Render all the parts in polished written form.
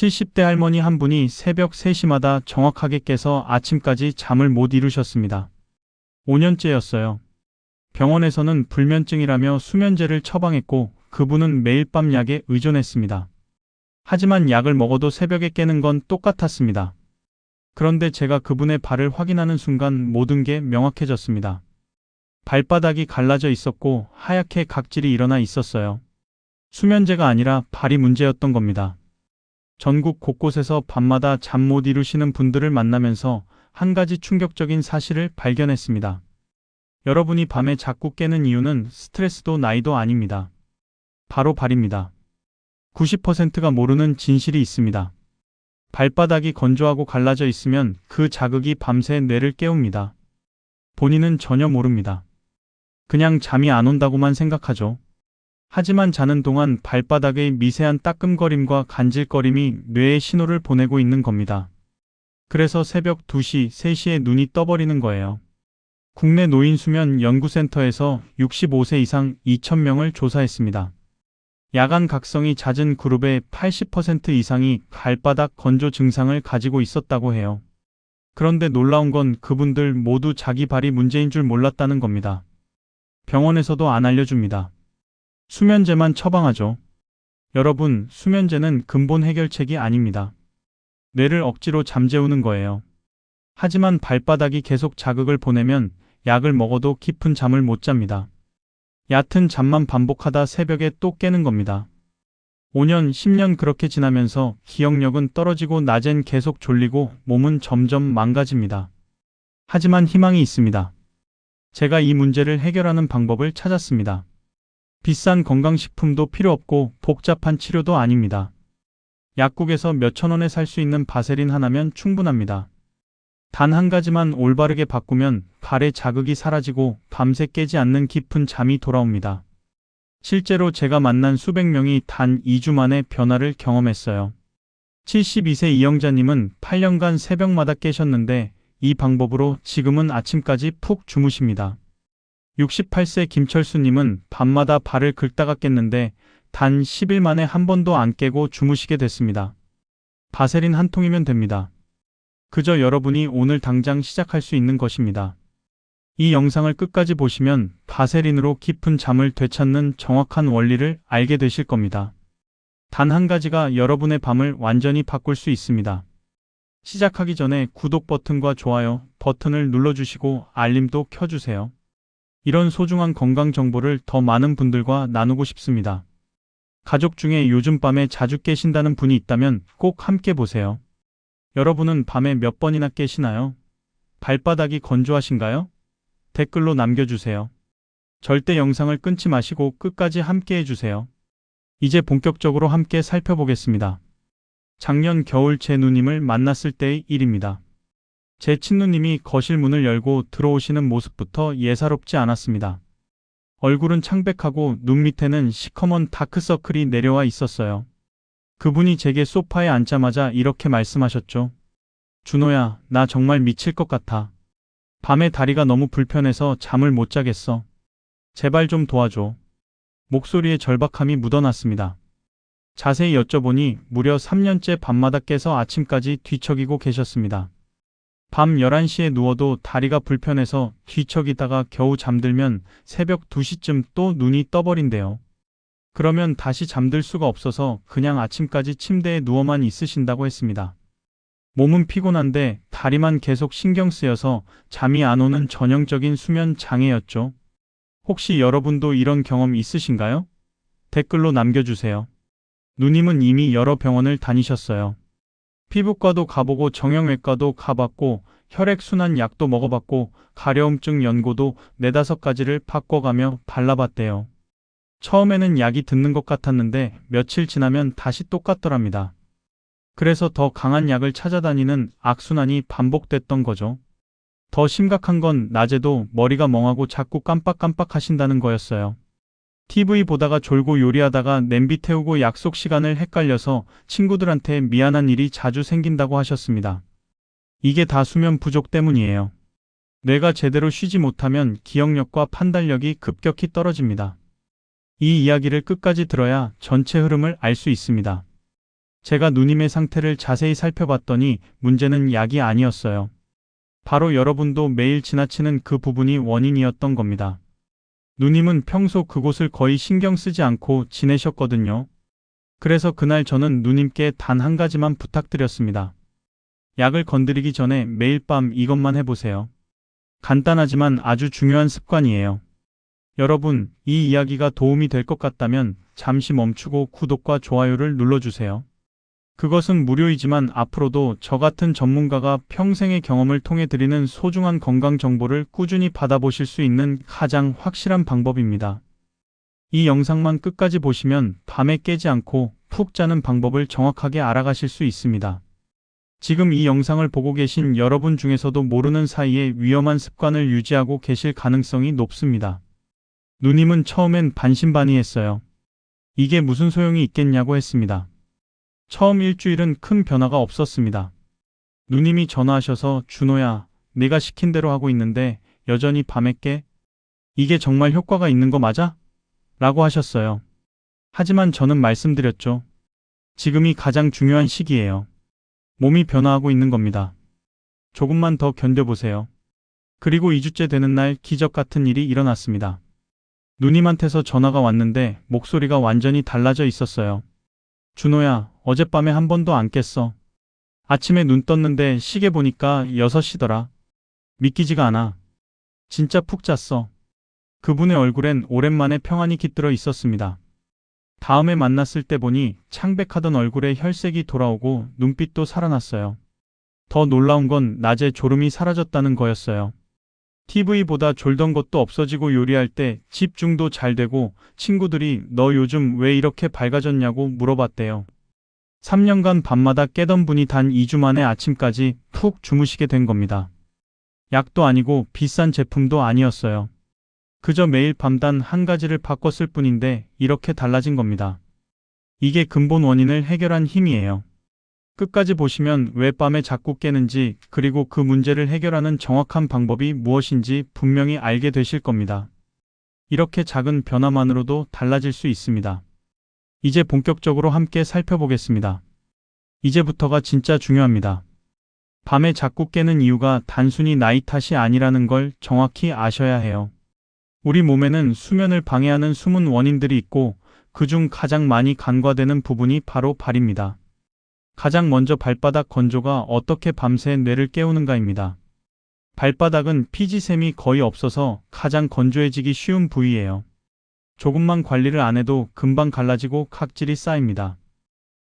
70대 할머니 한 분이 새벽 3시마다 정확하게 깨서 아침까지 잠을 못 이루셨습니다. 5년째였어요. 병원에서는 불면증이라며 수면제를 처방했고 그분은 매일 밤 약에 의존했습니다. 하지만 약을 먹어도 새벽에 깨는 건 똑같았습니다. 그런데 제가 그분의 발을 확인하는 순간 모든 게 명확해졌습니다. 발바닥이 갈라져 있었고 하얗게 각질이 일어나 있었어요. 수면제가 아니라 발이 문제였던 겁니다. 전국 곳곳에서 밤마다 잠 못 이루시는 분들을 만나면서 한 가지 충격적인 사실을 발견했습니다. 여러분이 밤에 자꾸 깨는 이유는 스트레스도 나이도 아닙니다. 바로 발입니다. 90%가 모르는 진실이 있습니다. 발바닥이 건조하고 갈라져 있으면 그 자극이 밤새 뇌를 깨웁니다. 본인은 전혀 모릅니다. 그냥 잠이 안 온다고만 생각하죠. 하지만 자는 동안 발바닥의 미세한 따끔거림과 간질거림이 뇌에 신호를 보내고 있는 겁니다. 그래서 새벽 2시, 3시에 눈이 떠버리는 거예요. 국내 노인수면 연구센터에서 65세 이상 2,000명을 조사했습니다. 야간 각성이 잦은 그룹의 80% 이상이 발바닥 건조 증상을 가지고 있었다고 해요. 그런데 놀라운 건 그분들 모두 자기 발이 문제인 줄 몰랐다는 겁니다. 병원에서도 안 알려줍니다. 수면제만 처방하죠. 여러분, 수면제는 근본 해결책이 아닙니다. 뇌를 억지로 잠재우는 거예요. 하지만 발바닥이 계속 자극을 보내면 약을 먹어도 깊은 잠을 못 잡니다. 얕은 잠만 반복하다 새벽에 또 깨는 겁니다. 5년, 10년 그렇게 지나면서 기억력은 떨어지고 낮엔 계속 졸리고 몸은 점점 망가집니다. 하지만 희망이 있습니다. 제가 이 문제를 해결하는 방법을 찾았습니다. 비싼 건강식품도 필요 없고 복잡한 치료도 아닙니다. 약국에서 몇천 원에 살 수 있는 바세린 하나면 충분합니다. 단 한 가지만 올바르게 바꾸면 발의 자극이 사라지고 밤새 깨지 않는 깊은 잠이 돌아옵니다. 실제로 제가 만난 수백 명이 단 2주 만에 변화를 경험했어요. 72세 이영자님은 8년간 새벽마다 깨셨는데 이 방법으로 지금은 아침까지 푹 주무십니다. 68세 김철수님은 밤마다 발을 긁다가 깼는데 단 10일 만에 한 번도 안 깨고 주무시게 됐습니다. 바세린 한 통이면 됩니다. 그저 여러분이 오늘 당장 시작할 수 있는 것입니다. 이 영상을 끝까지 보시면 바세린으로 깊은 잠을 되찾는 정확한 원리를 알게 되실 겁니다. 단 한 가지가 여러분의 밤을 완전히 바꿀 수 있습니다. 시작하기 전에 구독 버튼과 좋아요 버튼을 눌러주시고 알림도 켜주세요. 이런 소중한 건강 정보를 더 많은 분들과 나누고 싶습니다. 가족 중에 요즘 밤에 자주 깨신다는 분이 있다면 꼭 함께 보세요. 여러분은 밤에 몇 번이나 깨시나요? 발바닥이 건조하신가요? 댓글로 남겨주세요. 절대 영상을 끊지 마시고 끝까지 함께 해주세요. 이제 본격적으로 함께 살펴보겠습니다. 작년 겨울 제 누님을 만났을 때의 일입니다. 제 친누님이 거실 문을 열고 들어오시는 모습부터 예사롭지 않았습니다. 얼굴은 창백하고 눈 밑에는 시커먼 다크서클이 내려와 있었어요. 그분이 제게 소파에 앉자마자 이렇게 말씀하셨죠. 준호야, 나 정말 미칠 것 같아. 밤에 다리가 너무 불편해서 잠을 못 자겠어. 제발 좀 도와줘. 목소리에 절박함이 묻어났습니다. 자세히 여쭤보니 무려 3년째 밤마다 깨서 아침까지 뒤척이고 계셨습니다. 밤 11시에 누워도 다리가 불편해서 뒤척이다가 겨우 잠들면 새벽 2시쯤 또 눈이 떠버린대요. 그러면 다시 잠들 수가 없어서 그냥 아침까지 침대에 누워만 있으신다고 했습니다. 몸은 피곤한데 다리만 계속 신경 쓰여서 잠이 안 오는 전형적인 수면 장애였죠. 혹시 여러분도 이런 경험 있으신가요? 댓글로 남겨주세요. 누님은 이미 여러 병원을 다니셨어요. 피부과도 가보고 정형외과도 가봤고 혈액순환 약도 먹어봤고 가려움증 연고도 4-5가지를 바꿔가며 발라봤대요. 처음에는 약이 듣는 것 같았는데 며칠 지나면 다시 똑같더랍니다. 그래서 더 강한 약을 찾아다니는 악순환이 반복됐던 거죠. 더 심각한 건 낮에도 머리가 멍하고 자꾸 깜빡깜빡 하신다는 거였어요. TV 보다가 졸고 요리하다가 냄비 태우고 약속 시간을 헷갈려서 친구들한테 미안한 일이 자주 생긴다고 하셨습니다. 이게 다 수면 부족 때문이에요. 뇌가 제대로 쉬지 못하면 기억력과 판단력이 급격히 떨어집니다. 이 이야기를 끝까지 들어야 전체 흐름을 알 수 있습니다. 제가 누님의 상태를 자세히 살펴봤더니 문제는 약이 아니었어요. 바로 여러분도 매일 지나치는 그 부분이 원인이었던 겁니다. 누님은 평소 그곳을 거의 신경 쓰지 않고 지내셨거든요. 그래서 그날 저는 누님께 단 한 가지만 부탁드렸습니다. 약을 건드리기 전에 매일 밤 이것만 해보세요. 간단하지만 아주 중요한 습관이에요. 여러분, 이 이야기가 도움이 될 것 같다면 잠시 멈추고 구독과 좋아요를 눌러주세요. 그것은 무료이지만 앞으로도 저 같은 전문가가 평생의 경험을 통해 드리는 소중한 건강 정보를 꾸준히 받아보실 수 있는 가장 확실한 방법입니다. 이 영상만 끝까지 보시면 밤에 깨지 않고 푹 자는 방법을 정확하게 알아가실 수 있습니다. 지금 이 영상을 보고 계신 여러분 중에서도 모르는 사이에 위험한 습관을 유지하고 계실 가능성이 높습니다. 누님은 처음엔 반신반의했어요. 이게 무슨 소용이 있겠냐고 했습니다. 처음 일주일은 큰 변화가 없었습니다. 누님이 전화하셔서 준호야, 내가 시킨 대로 하고 있는데 여전히 밤에 깨? 이게 정말 효과가 있는 거 맞아? 라고 하셨어요. 하지만 저는 말씀드렸죠. 지금이 가장 중요한 시기예요. 몸이 변화하고 있는 겁니다. 조금만 더 견뎌보세요. 그리고 2주째 되는 날 기적 같은 일이 일어났습니다. 누님한테서 전화가 왔는데 목소리가 완전히 달라져 있었어요. 준호야, 어젯밤에 한 번도 안 깼어. 아침에 눈 떴는데 시계 보니까 6시더라. 믿기지가 않아. 진짜 푹 잤어. 그분의 얼굴엔 오랜만에 평안이 깃들어 있었습니다. 다음에 만났을 때 보니 창백하던 얼굴에 혈색이 돌아오고 눈빛도 살아났어요. 더 놀라운 건 낮에 졸음이 사라졌다는 거였어요. TV보다 졸던 것도 없어지고 요리할 때 집중도 잘 되고 친구들이 너 요즘 왜 이렇게 밝아졌냐고 물어봤대요. 3년간 밤마다 깨던 분이 단 2주 만에 아침까지 푹 주무시게 된 겁니다. 약도 아니고 비싼 제품도 아니었어요. 그저 매일 밤 단 한 가지를 바꿨을 뿐인데 이렇게 달라진 겁니다. 이게 근본 원인을 해결한 힘이에요. 끝까지 보시면 왜 밤에 자꾸 깨는지 그리고 그 문제를 해결하는 정확한 방법이 무엇인지 분명히 알게 되실 겁니다. 이렇게 작은 변화만으로도 달라질 수 있습니다. 이제 본격적으로 함께 살펴보겠습니다. 이제부터가 진짜 중요합니다. 밤에 자꾸 깨는 이유가 단순히 나이 탓이 아니라는 걸 정확히 아셔야 해요. 우리 몸에는 수면을 방해하는 숨은 원인들이 있고 그중 가장 많이 간과되는 부분이 바로 발입니다. 가장 먼저 발바닥 건조가 어떻게 밤새 뇌를 깨우는가입니다. 발바닥은 피지샘이 거의 없어서 가장 건조해지기 쉬운 부위예요. 조금만 관리를 안 해도 금방 갈라지고 각질이 쌓입니다.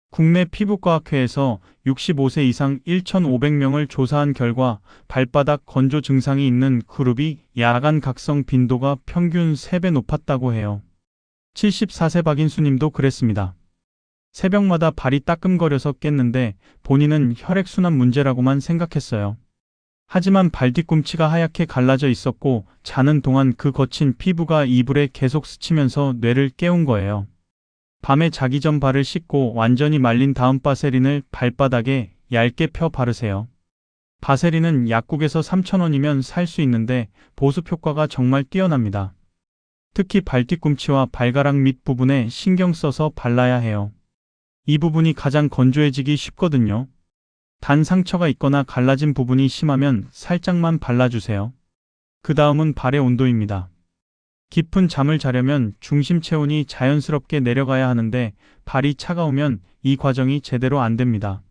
국내 피부과학회에서 65세 이상 1,500명을 조사한 결과 발바닥 건조 증상이 있는 그룹이 야간 각성 빈도가 평균 3배 높았다고 해요. 74세 박인수님도 그랬습니다. 새벽마다 발이 따끔거려서 깼는데 본인은 혈액순환 문제라고만 생각했어요. 하지만 발 뒤꿈치가 하얗게 갈라져 있었고 자는 동안 그 거친 피부가 이불에 계속 스치면서 뇌를 깨운 거예요. 밤에 자기 전 발을 씻고 완전히 말린 다음 바세린을 발바닥에 얇게 펴 바르세요. 바세린은 약국에서 3,000원이면 살 수 있는데 보습 효과가 정말 뛰어납니다. 특히 발 뒤꿈치와 발가락 밑 부분에 신경 써서 발라야 해요. 이 부분이 가장 건조해지기 쉽거든요. 단 상처가 있거나 갈라진 부분이 심하면 살짝만 발라주세요. 그 다음은 발의 온도입니다. 깊은 잠을 자려면 중심 체온이 자연스럽게 내려가야 하는데 발이 차가우면 이 과정이 제대로 안 됩니다.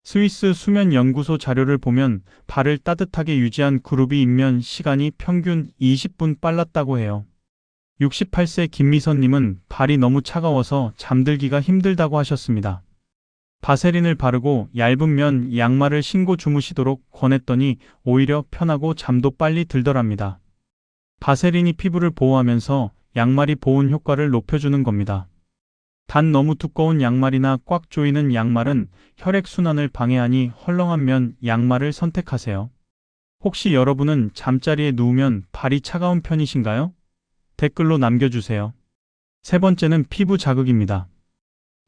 스위스 수면연구소 자료를 보면 발을 따뜻하게 유지한 그룹이 입면 시간이 평균 20분 빨랐다고 해요. 68세 김미선님은 발이 너무 차가워서 잠들기가 힘들다고 하셨습니다. 바세린을 바르고 얇은 면 양말을 신고 주무시도록 권했더니 오히려 편하고 잠도 빨리 들더랍니다. 바세린이 피부를 보호하면서 양말이 보온 효과를 높여주는 겁니다. 단 너무 두꺼운 양말이나 꽉 조이는 양말은 혈액순환을 방해하니 헐렁한 면 양말을 선택하세요. 혹시 여러분은 잠자리에 누우면 발이 차가운 편이신가요? 댓글로 남겨주세요. 세 번째는 피부 자극입니다.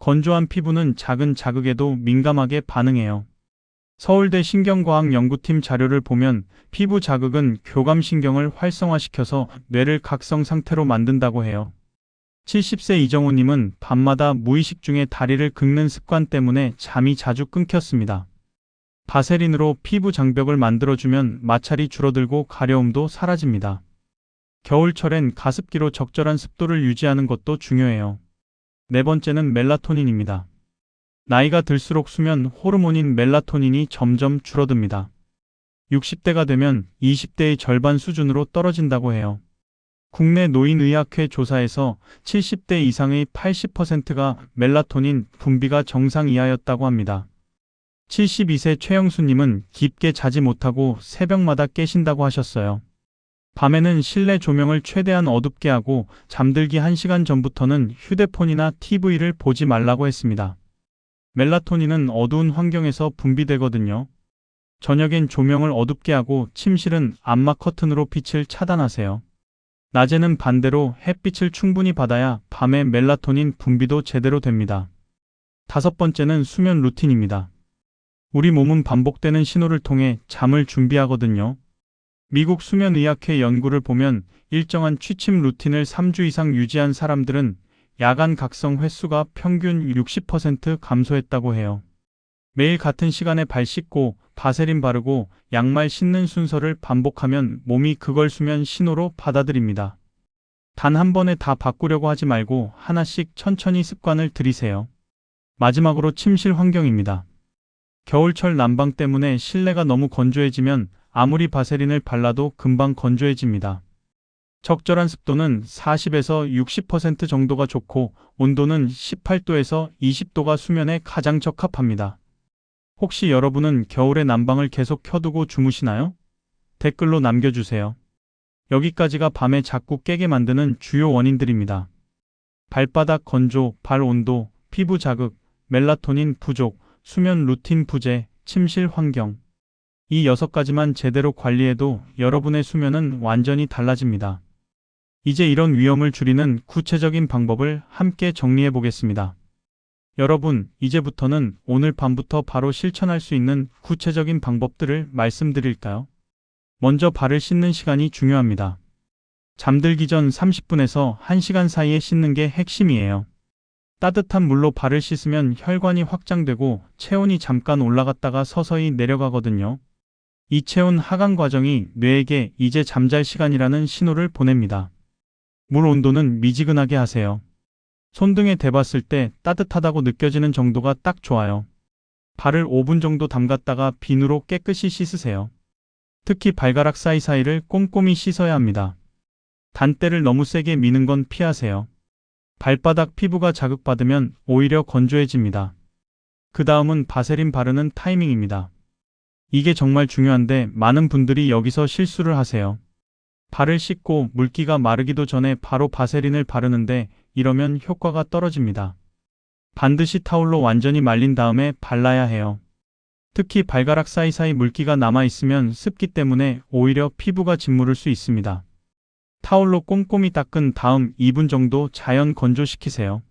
건조한 피부는 작은 자극에도 민감하게 반응해요. 서울대 신경과학연구팀 자료를 보면 피부 자극은 교감신경을 활성화시켜서 뇌를 각성 상태로 만든다고 해요. 70세 이정호님은 밤마다 무의식 중에 다리를 긁는 습관 때문에 잠이 자주 끊겼습니다. 바세린으로 피부 장벽을 만들어주면 마찰이 줄어들고 가려움도 사라집니다. 겨울철엔 가습기로 적절한 습도를 유지하는 것도 중요해요. 네 번째는 멜라토닌입니다. 나이가 들수록 수면 호르몬인 멜라토닌이 점점 줄어듭니다. 60대가 되면 20대의 절반 수준으로 떨어진다고 해요. 국내 노인의학회 조사에서 70대 이상의 80%가 멜라토닌 분비가 정상 이하였다고 합니다. 72세 최영수님은 깊게 자지 못하고 새벽마다 깨신다고 하셨어요. 밤에는 실내 조명을 최대한 어둡게 하고 잠들기 1시간 전부터는 휴대폰이나 TV를 보지 말라고 했습니다. 멜라토닌은 어두운 환경에서 분비되거든요. 저녁엔 조명을 어둡게 하고 침실은 암막 커튼으로 빛을 차단하세요. 낮에는 반대로 햇빛을 충분히 받아야 밤에 멜라토닌 분비도 제대로 됩니다. 다섯 번째는 수면 루틴입니다. 우리 몸은 반복되는 신호를 통해 잠을 준비하거든요. 미국 수면의학회 연구를 보면 일정한 취침 루틴을 3주 이상 유지한 사람들은 야간 각성 횟수가 평균 60% 감소했다고 해요. 매일 같은 시간에 발 씻고 바세린 바르고 양말 신는 순서를 반복하면 몸이 그걸 수면 신호로 받아들입니다. 단 한 번에 다 바꾸려고 하지 말고 하나씩 천천히 습관을 들이세요. 마지막으로 침실 환경입니다. 겨울철 난방 때문에 실내가 너무 건조해지면 아무리 바세린을 발라도 금방 건조해집니다. 적절한 습도는 40에서 60% 정도가 좋고 온도는 18도에서 20도가 수면에 가장 적합합니다. 혹시 여러분은 겨울에 난방을 계속 켜두고 주무시나요? 댓글로 남겨주세요. 여기까지가 밤에 자꾸 깨게 만드는 주요 원인들입니다. 발바닥 건조, 발 온도, 피부 자극, 멜라토닌 부족, 수면 루틴 부재, 침실 환경. 이 6가지만 제대로 관리해도 여러분의 수면은 완전히 달라집니다. 이제 이런 위험을 줄이는 구체적인 방법을 함께 정리해 보겠습니다. 여러분, 이제부터는 오늘 밤부터 바로 실천할 수 있는 구체적인 방법들을 말씀드릴까요? 먼저 발을 씻는 시간이 중요합니다. 잠들기 전 30분에서 1시간 사이에 씻는 게 핵심이에요. 따뜻한 물로 발을 씻으면 혈관이 확장되고 체온이 잠깐 올라갔다가 서서히 내려가거든요. 이 체온 하강 과정이 뇌에게 이제 잠잘 시간이라는 신호를 보냅니다. 물 온도는 미지근하게 하세요. 손등에 대봤을 때 따뜻하다고 느껴지는 정도가 딱 좋아요. 발을 5분 정도 담갔다가 비누로 깨끗이 씻으세요. 특히 발가락 사이사이를 꼼꼼히 씻어야 합니다. 단때를 너무 세게 미는 건 피하세요. 발바닥 피부가 자극받으면 오히려 건조해집니다. 그 다음은 바세린 바르는 타이밍입니다. 이게 정말 중요한데 많은 분들이 여기서 실수를 하세요. 발을 씻고 물기가 마르기도 전에 바로 바세린을 바르는데 이러면 효과가 떨어집니다. 반드시 타올로 완전히 말린 다음에 발라야 해요. 특히 발가락 사이사이 물기가 남아있으면 습기 때문에 오히려 피부가 짓무를 수 있습니다. 타올로 꼼꼼히 닦은 다음 2분 정도 자연 건조시키세요.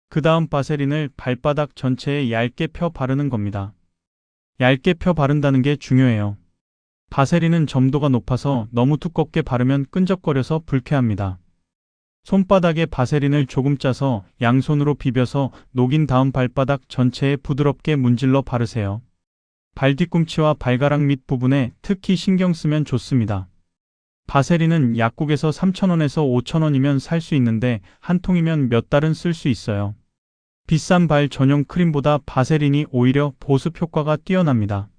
그 다음 바세린을 발바닥 전체에 얇게 펴 바르는 겁니다. 얇게 펴 바른다는 게 중요해요. 바세린은 점도가 높아서 너무 두껍게 바르면 끈적거려서 불쾌합니다. 손바닥에 바세린을 조금 짜서 양손으로 비벼서 녹인 다음 발바닥 전체에 부드럽게 문질러 바르세요. 발 뒤꿈치와 발가락 밑 부분에 특히 신경 쓰면 좋습니다. 바세린은 약국에서 3,000원에서 5,000원이면 살 수 있는데 한 통이면 몇 달은 쓸 수 있어요. 비싼 발 전용 크림보다 바세린이 오히려 보습 효과가 뛰어납니다.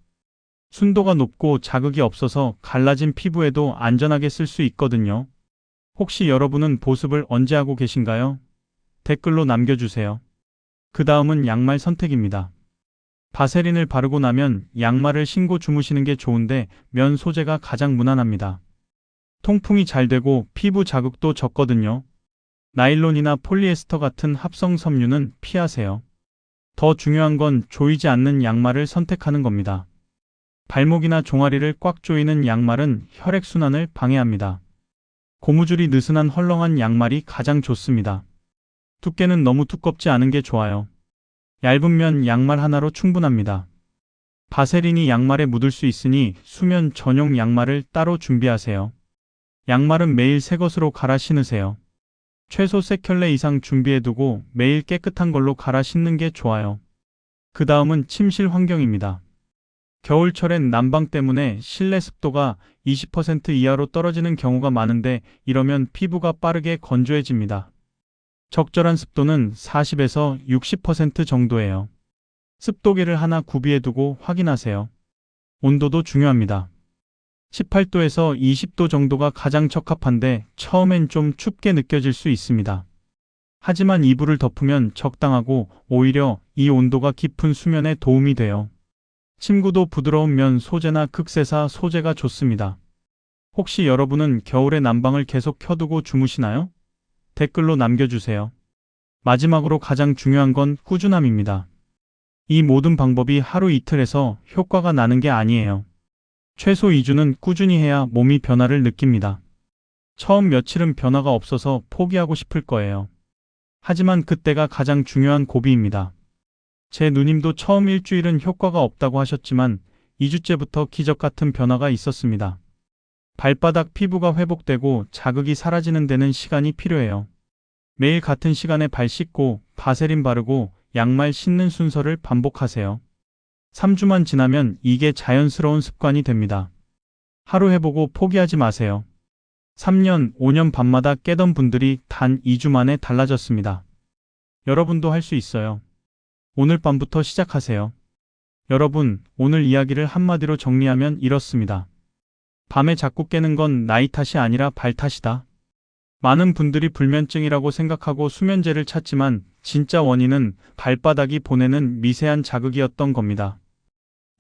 순도가 높고 자극이 없어서 갈라진 피부에도 안전하게 쓸 수 있거든요. 혹시 여러분은 보습을 언제 하고 계신가요? 댓글로 남겨주세요. 그 다음은 양말 선택입니다. 바세린을 바르고 나면 양말을 신고 주무시는 게 좋은데 면 소재가 가장 무난합니다. 통풍이 잘 되고 피부 자극도 적거든요. 나일론이나 폴리에스터 같은 합성 섬유는 피하세요. 더 중요한 건 조이지 않는 양말을 선택하는 겁니다. 발목이나 종아리를 꽉 조이는 양말은 혈액순환을 방해합니다. 고무줄이 느슨한 헐렁한 양말이 가장 좋습니다. 두께는 너무 두껍지 않은 게 좋아요. 얇은 면 양말 하나로 충분합니다. 바세린이 양말에 묻을 수 있으니 수면 전용 양말을 따로 준비하세요. 양말은 매일 새 것으로 갈아 신으세요. 최소 3켤레 이상 준비해두고 매일 깨끗한 걸로 갈아 씻는 게 좋아요. 그 다음은 침실 환경입니다. 겨울철엔 난방 때문에 실내 습도가 20% 이하로 떨어지는 경우가 많은데 이러면 피부가 빠르게 건조해집니다. 적절한 습도는 40에서 60% 정도예요. 습도계를 하나 구비해두고 확인하세요. 온도도 중요합니다. 18도에서 20도 정도가 가장 적합한데 처음엔 좀 춥게 느껴질 수 있습니다. 하지만 이불을 덮으면 적당하고 오히려 이 온도가 깊은 수면에 도움이 돼요. 침구도 부드러운 면 소재나 극세사 소재가 좋습니다. 혹시 여러분은 겨울에 난방을 계속 켜두고 주무시나요? 댓글로 남겨주세요. 마지막으로 가장 중요한 건 꾸준함입니다. 이 모든 방법이 하루 이틀에서 효과가 나는 게 아니에요. 최소 2주는 꾸준히 해야 몸이 변화를 느낍니다. 처음 며칠은 변화가 없어서 포기하고 싶을 거예요. 하지만 그때가 가장 중요한 고비입니다. 제 누님도 처음 일주일은 효과가 없다고 하셨지만 2주째부터 기적 같은 변화가 있었습니다. 발바닥 피부가 회복되고 자극이 사라지는 데는 시간이 필요해요. 매일 같은 시간에 발 씻고 바세린 바르고 양말 신는 순서를 반복하세요. 3주만 지나면 이게 자연스러운 습관이 됩니다. 하루 해보고 포기하지 마세요. 3년, 5년 밤마다 깨던 분들이 단 2주 만에 달라졌습니다. 여러분도 할 수 있어요. 오늘 밤부터 시작하세요. 여러분, 오늘 이야기를 한마디로 정리하면 이렇습니다. 밤에 자꾸 깨는 건 나이 탓이 아니라 발 탓이다. 많은 분들이 불면증이라고 생각하고 수면제를 찾지만 진짜 원인은 발바닥이 보내는 미세한 자극이었던 겁니다.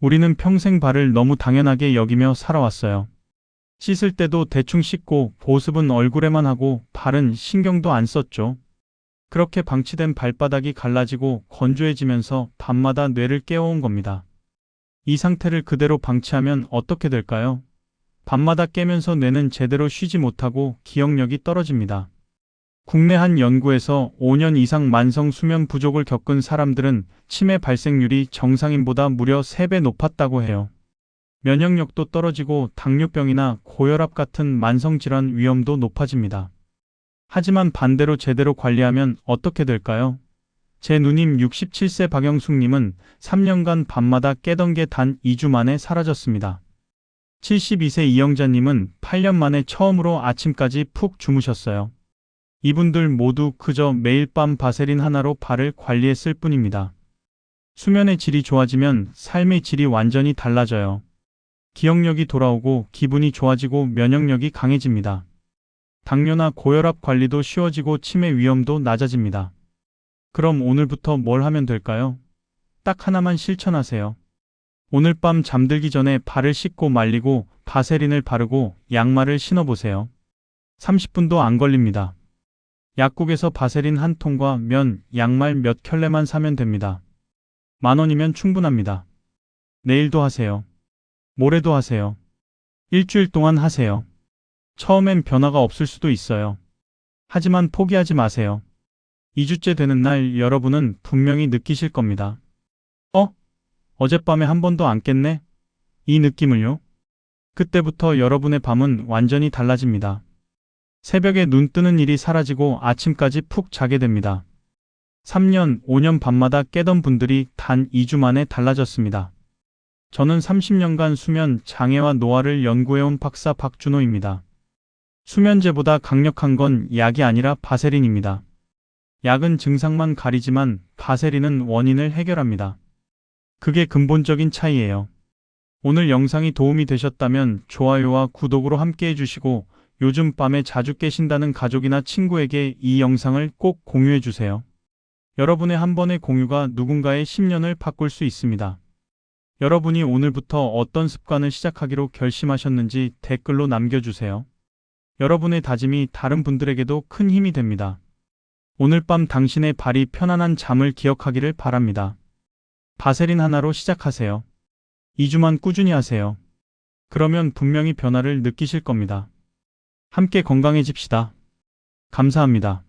우리는 평생 발을 너무 당연하게 여기며 살아왔어요. 씻을 때도 대충 씻고 보습은 얼굴에만 하고 발은 신경도 안 썼죠. 그렇게 방치된 발바닥이 갈라지고 건조해지면서 밤마다 뇌를 깨워온 겁니다. 이 상태를 그대로 방치하면 어떻게 될까요? 밤마다 깨면서 뇌는 제대로 쉬지 못하고 기억력이 떨어집니다. 국내 한 연구에서 5년 이상 만성 수면 부족을 겪은 사람들은 치매 발생률이 정상인보다 무려 3배 높았다고 해요. 면역력도 떨어지고 당뇨병이나 고혈압 같은 만성질환 위험도 높아집니다. 하지만 반대로 제대로 관리하면 어떻게 될까요? 제 누님 67세 박영숙님은 3년간 밤마다 깨던 게 단 2주 만에 사라졌습니다. 72세 이영자님은 8년 만에 처음으로 아침까지 푹 주무셨어요. 이분들 모두 그저 매일 밤 바세린 하나로 발을 관리했을 뿐입니다. 수면의 질이 좋아지면 삶의 질이 완전히 달라져요. 기억력이 돌아오고 기분이 좋아지고 면역력이 강해집니다. 당뇨나 고혈압 관리도 쉬워지고 치매 위험도 낮아집니다. 그럼 오늘부터 뭘 하면 될까요? 딱 하나만 실천하세요. 오늘 밤 잠들기 전에 발을 씻고 말리고 바세린을 바르고 양말을 신어보세요. 30분도 안 걸립니다. 약국에서 바세린 한 통과 면, 양말 몇 켤레만 사면 됩니다. 10,000원이면 충분합니다. 내일도 하세요. 모레도 하세요. 일주일 동안 하세요. 처음엔 변화가 없을 수도 있어요. 하지만 포기하지 마세요. 2주째 되는 날 여러분은 분명히 느끼실 겁니다. 어젯밤에 한 번도 안 깼네? 이 느낌을요? 그때부터 여러분의 밤은 완전히 달라집니다. 새벽에 눈 뜨는 일이 사라지고 아침까지 푹 자게 됩니다. 3년, 5년 밤마다 깨던 분들이 단 2주 만에 달라졌습니다. 저는 30년간 수면 장애와 노화를 연구해온 박사 박준호입니다. 수면제보다 강력한 건 약이 아니라 바세린입니다. 약은 증상만 가리지만 바세린은 원인을 해결합니다. 그게 근본적인 차이예요. 오늘 영상이 도움이 되셨다면 좋아요와 구독으로 함께 해주시고 요즘 밤에 자주 깨신다는 가족이나 친구에게 이 영상을 꼭 공유해주세요. 여러분의 한 번의 공유가 누군가의 10년을 바꿀 수 있습니다. 여러분이 오늘부터 어떤 습관을 시작하기로 결심하셨는지 댓글로 남겨주세요. 여러분의 다짐이 다른 분들에게도 큰 힘이 됩니다. 오늘 밤 당신의 발이 편안한 잠을 기억하기를 바랍니다. 바세린 하나로 시작하세요. 2주만 꾸준히 하세요. 그러면 분명히 변화를 느끼실 겁니다. 함께 건강해집시다. 감사합니다.